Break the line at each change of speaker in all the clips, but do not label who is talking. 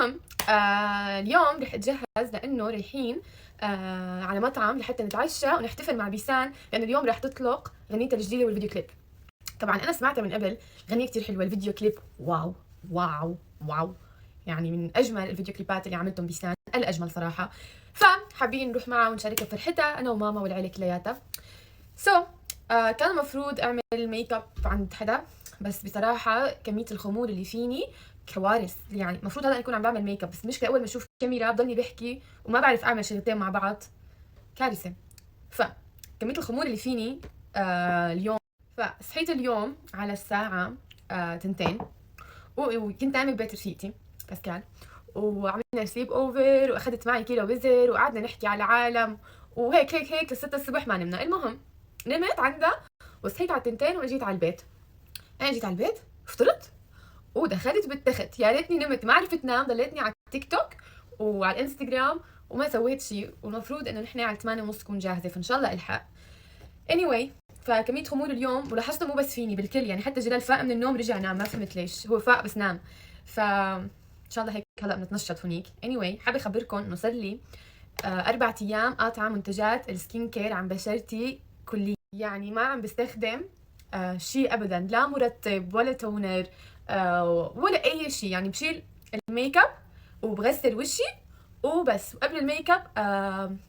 المهم اليوم رح اتجهز لانه رايحين على مطعم لحتى نتعشى ونحتفل مع بيسان، لانه اليوم رح تطلق غنيتها الجديده والفيديو كليب. طبعا انا سمعتها من قبل، غنية كتير حلوه، الفيديو كليب واو واو واو، يعني من اجمل الفيديو كليبات اللي عملتهم بيسان، الاجمل صراحه. فحابين نروح معها ونشاركها فرحتها انا وماما والعيله كلياتها. كان المفروض اعمل ميك اب عند حدا، بس بصراحه كميه الخمول اللي فيني كوارث. يعني المفروض هلا اكون عم بعمل ميك اب، بس المشكله اول ما اشوف الكاميرا بضلني بحكي وما بعرف اعمل شغلتين مع بعض، كارثه. فكميه الخمول اللي فيني اليوم، فصحيت اليوم على الساعه 2 وكنت نايمه ببيت رفيقتي باسكال، وعملنا سليب اوفر واخذت معي كيلو وزر وقعدنا نحكي على العالم وهيك هيك هيك لستة الصبح ما نمنا. المهم نمت عندها وصحيت على 2 واجيت على البيت. انا جيت على البيت فطرت ودخلت بالتخت، يا ريتني نمت، ما عرفت نام، ضليتني على التيك توك وعلى الانستغرام وما سويت شيء. والمفروض انه نحن على 8:30 تكون جاهزه، فان شاء الله الحق. anyway فكميه خمول اليوم، ولاحظته مو بس فيني بالكل، يعني حتى جلال فاق من النوم رجع نام، ما فهمت ليش، هو فاق بس نام. ان شاء الله هيك هلا بنتنشط هنيك. anyway حابه اخبركم انه صار لي 4 ايام قاطعه منتجات السكين كير عن بشرتي كليا، يعني ما عم بستخدم شيء ابدا، لا مرطب ولا تونر ولا اي شيء. يعني بشيل الميك اب وبغسل وشي وبس. وقبل الميك اب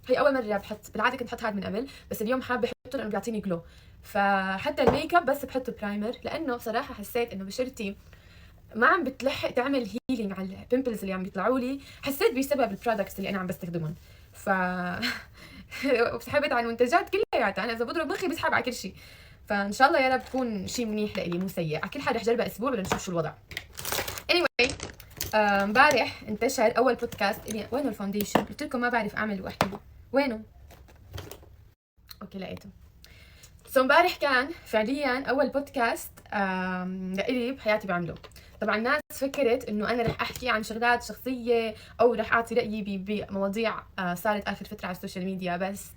هي اول مره بحط، بالعاده كنت بحط هذا من قبل، بس اليوم حابه احطه لانه بيعطيني جلو. فحتى الميك اب بس بحط برايمر، لانه بصراحه حسيت انه بشرتي ما عم بتلحق تعمل هيلينج على البيمبلز اللي عم بيطلعوا لي، حسيت بسبب البرودكتس اللي انا عم بستخدمهم. وسحبت على المنتجات كلياتها، انا اذا بضرب مخي بسحب على كل شيء. فان شاء الله يا رب تكون شيء منيح لإلي مو سيء. على كل حال رح اجربها اسبوع بدنا نشوف شو الوضع. anyway امبارح انتشر اول بودكاست اللي وينه الفاونديشن، قلت لكم ما بعرف اعمل واحكي وينه. اوكي لقيته. امبارح كان فعليا اول بودكاست لإلي بحياتي بعمله. طبعا الناس فكرت انه انا رح احكي عن شغلات شخصيه او رح اعطي رايي بمواضيع صارت اخر فتره على السوشيال ميديا، بس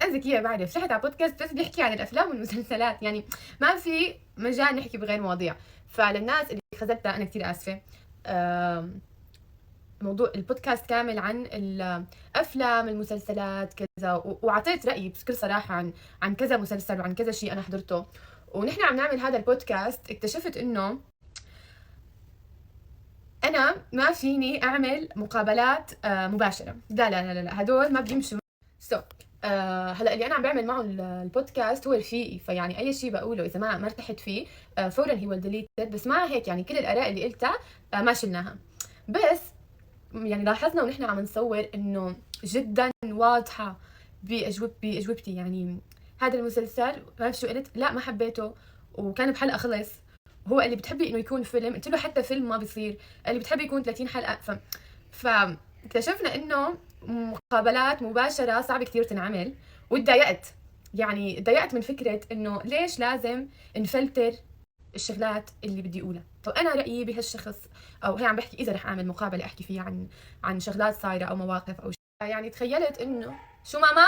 انا ذكيه بعرف رحت على بودكاست بس بيحكي عن الافلام والمسلسلات، يعني ما في مجال نحكي بغير مواضيع. فللناس اللي خذلتها انا كثير اسفه. موضوع البودكاست كامل عن الافلام المسلسلات كذا، وعطيت رايي بكل صراحه عن كذا مسلسل وعن كذا شيء انا حضرته. ونحن عم نعمل هذا البودكاست اكتشفت انه انا ما فيني اعمل مقابلات مباشره، لا لا لا لا، هدول ما بيمشوا. هلا اللي انا عم بعمل معه البودكاست هو رفيقي، فيعني اي شيء بقوله اذا ما ارتحت فيه فورا هو ديليتد. بس مع هيك يعني كل الاراء اللي قلتها ما شلناها. بس يعني لاحظنا ونحن عم نصور انه جدا واضحه باجوبتي. يعني هذا المسلسل ما بعرف شو قلت، لا ما حبيته وكان بحلقه خلص. هو اللي بتحبي انه يكون فيلم، قلت له حتى فيلم ما بيصير، اللي بتحبي يكون 30 حلقه. فاكتشفنا انه مقابلات مباشره صعب كثير تنعمل، وتضايقت. يعني تضايقت من فكره انه ليش لازم نفلتر الشغلات اللي بدي اقولها. طب انا رايي بهالشخص، او هي عم بحكي اذا رح اعمل مقابله احكي فيها عن شغلات صايره او مواقف او شيء. يعني تخيلت انه شو ماما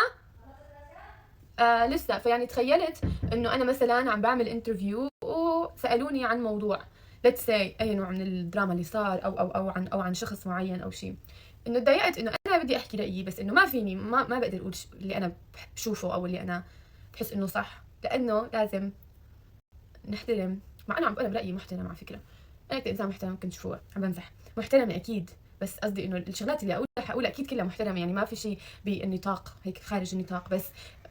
لسه. فيعني تخيلت انه انا مثلا عم بعمل انترفيو وسالوني عن موضوع let's say اي نوع من الدراما اللي صار او عن شخص معين او شيء، انه تضايقت انه انا بدي احكي رايي، بس انه ما فيني، ما بقدر اقول اللي انا بشوفه او اللي انا بحس انه صح، لانه لازم نحترم. مع انه عم بقول برايي محترم على فكره، انا كنت انسان محترم، كنت شوفوها عم بمزح، محترمه اكيد، بس قصدي انه الشغلات اللي حقولها اكيد كلها محترمه، يعني ما في شيء بالنطاق هيك خارج النطاق. بس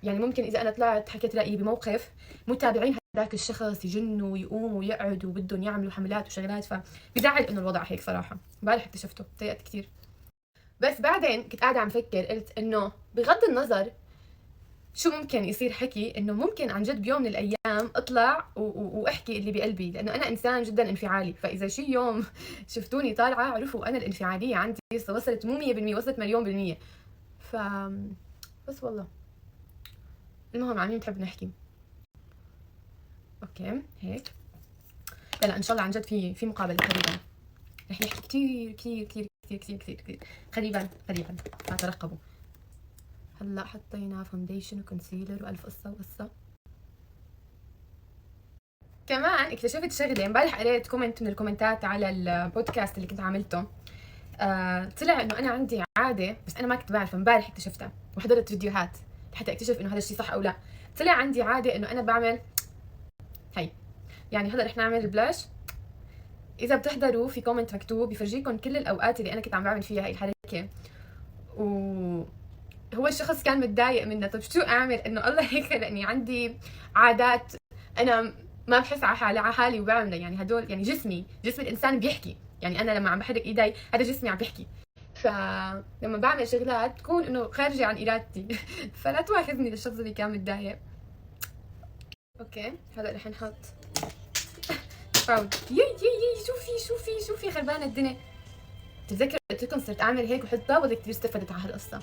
يعني ممكن اذا انا طلعت حكيت رايي بموقف متابعين هذاك الشخص يجنوا ويقوموا ويقعدوا وبدهم يعملوا حملات وشغلات، فبزعل انه الوضع هيك صراحه. امبارح اكتشفته ضايقت كثير. بس بعدين كنت قاعده عم فكر، قلت انه بغض النظر شو ممكن يصير حكي، انه ممكن عن جد بيوم من الايام اطلع واحكي اللي بقلبي، لانه انا انسان جدا انفعالي. فاذا شي يوم شفتوني طالعه عرفوا انا الانفعاليه عندي وصلت مو 100%، وصلت مليون بالمية. ف بس والله المهم عن مين بنحب نحكي. اوكي هيك لا ان شاء الله عن جد في مقابله قريبا رح نحكي كثير كثير كثير كثير كثير كثير كثير قريبا فترقبوا. هلا حطينا فونديشن وكونسيلر والف قصه وقصه. كمان اكتشفت شغله، امبارح قريت كومنت من الكومنتات على البودكاست اللي كنت عملته، طلع انه انا عندي عاده، بس انا ما كنت بعرف، امبارح اكتشفتها وحضرت فيديوهات لحتى اكتشف انه هذا الشيء صح او لا. طلع عندي عاده انه انا بعمل هي، يعني هلا رح نعمل البلاش. اذا بتحضروا في كومنت مكتوب بفرجيكم كل الاوقات اللي انا كنت عم بعمل فيها هي الحركه، وهو الشخص كان متضايق منها. طيب شو اعمل؟ انه الله هيك خلقني عندي عادات انا ما بحس على حالي وبعملها، يعني هدول يعني جسمي الانسان بيحكي، يعني انا لما عم بحرك ايدي هذا جسمي عم بيحكي، فلما بعمل شغلات تكون انه خارجه عن ارادتي فلا تواخذني للشخص اللي كان متضايق. اوكي هلا رح نحط باود. شوفي خربانه الدنيا. تتذكر قلت لكم صرت اعمل هيك وحطها، ولا كثير استفدت على هالقصه.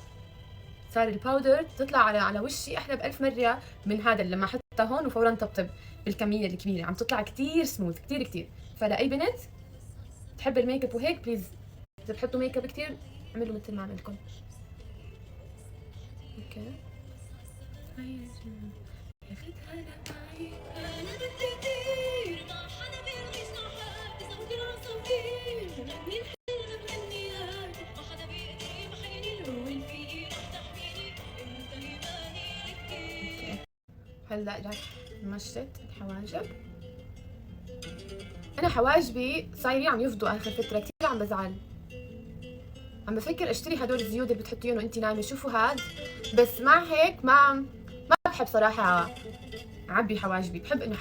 صار الباودر تطلع على وشي احلى ب1000 مره من هذا اللي لما احطها هون وفورا طبطب بالكميه الكبيره، عم تطلع كثير سموث كثير. فلاي بنت تحب الميك اب وهيك بليز، اذا بتحطوا ميك اب كثير اعملوا مثل ما عملكم. اوكي هلا رح نمشط الحواجب. انا حواجبي صايرين عم يفضوا اخر فتره، كثير عم بزعل. عم بفكر اشتري هدول الزيوت اللي بتحطيهم وانتي نايمه، شوفوا هاد، بس مع هيك ما بحب صراحه اعبي حواجبي. بحب انه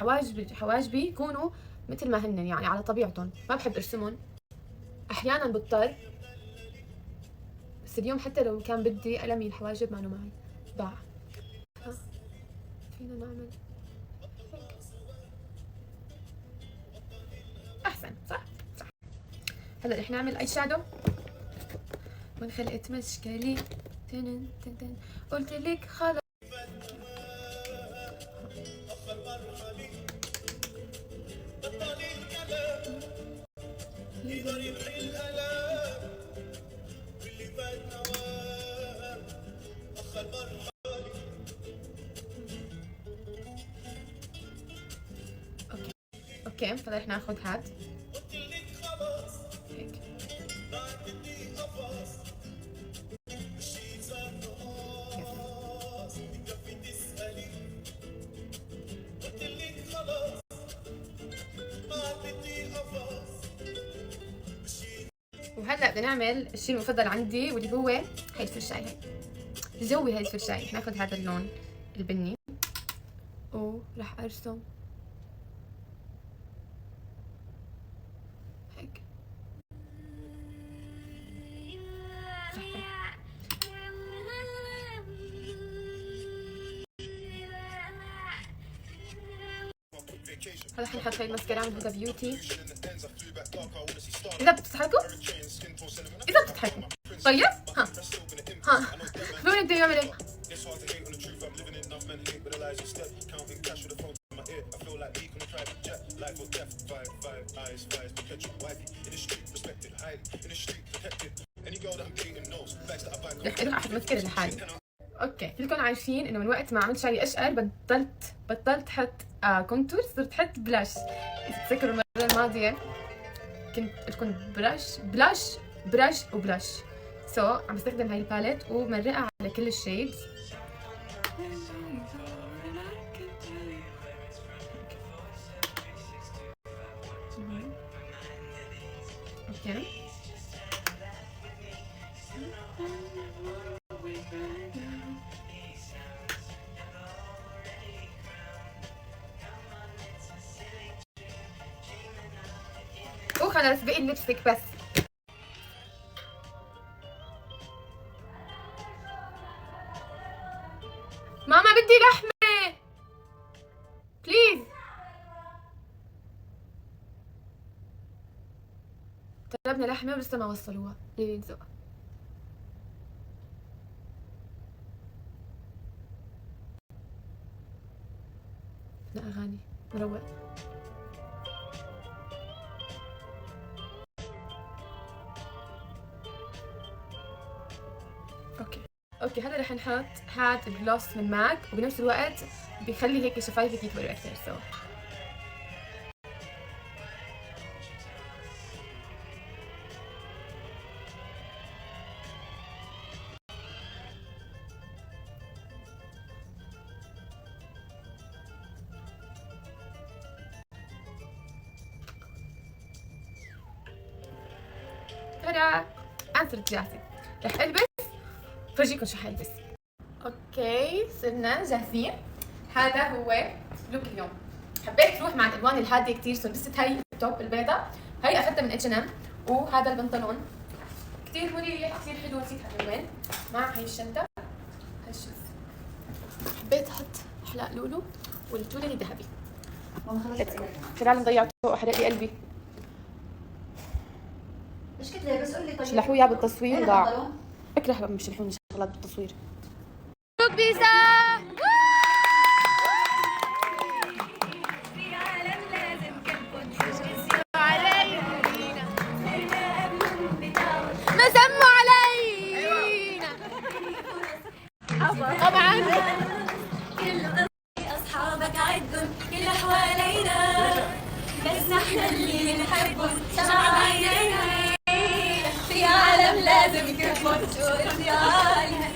حواجبي يكونوا مثل ما هن، يعني على طبيعتهم، ما بحب ارسمهم. احيانا بضطر، بس اليوم حتى لو كان بدي قلمي الحواجب معه معي ضاع. فينا نعمل هيك احسن، صح. هلا رح نعمل اي شادو وانخلقت مشكلي. قلت لك خلص. اوكي فهلا رح ناخذ هاد هيك. وهلا بدنا نعمل الشيء المفضل عندي واللي هو هي الفرشاي. هي جوي هي الفرشاي. رح ناخذ هذا اللون البني ورح ارسم هيك. هلا حنحط هاي الماسكارا من هذا بيوتي. إذا بتضحكوا طيب ها خلوني بدي يعمل هيك. رح احط مسكرة لحالي. اوكي كلكم عارفين انه من وقت ما عملت شعري اشقر بطلت احط كونتور، صرت احط بلاش. اذا تذكروا المره الماضيه كنت قلت لكم براش وبلاش. عم بستخدم هاي الباليت ومرقها على كل الشيدز. اوكي وخلاص بقي اللبستيك بس. ماما بدي لحمة بليز. طلبنا لحمة ولسه ما وصلوها. لينزق لا اغاني مروق. اوكي هلا رح نحط هاد الجلوس من ماك، وبنفس الوقت بيخلي هيك شفايفك يكبروا اكثر. الشارع. أنا صرت جاهزة، رح ألبس فرجيكم شو حلبس. اوكي صرنا جاهزين. هذا هو لوك اليوم. حبيت روح مع الالوان الهاديه كثير، سو لبست هاي التوب البيضاء، هاي اخذتها من اتش ان ام، وهذا البنطلون كثير مريح كثير حلو، نسيت هذا وين، مع هاي الشنطه هاي الشوز. حبيت احط حلاق لولو والجولري ذهبي. شلال ضيعته احرق لي قلبي.
ايش كنت لابس؟ قول لي طيب.
شلحوه اياه بالتصوير وضاع. بكره مش يشلحوني شغلات بالتصوير. بيسا ما سموا علينا طبعا.
كل اصحابك عدهم كل حوالينا، بس نحن اللي بنحبهم شمع عينينا، في عالم لازم يكبر شو رجالنا.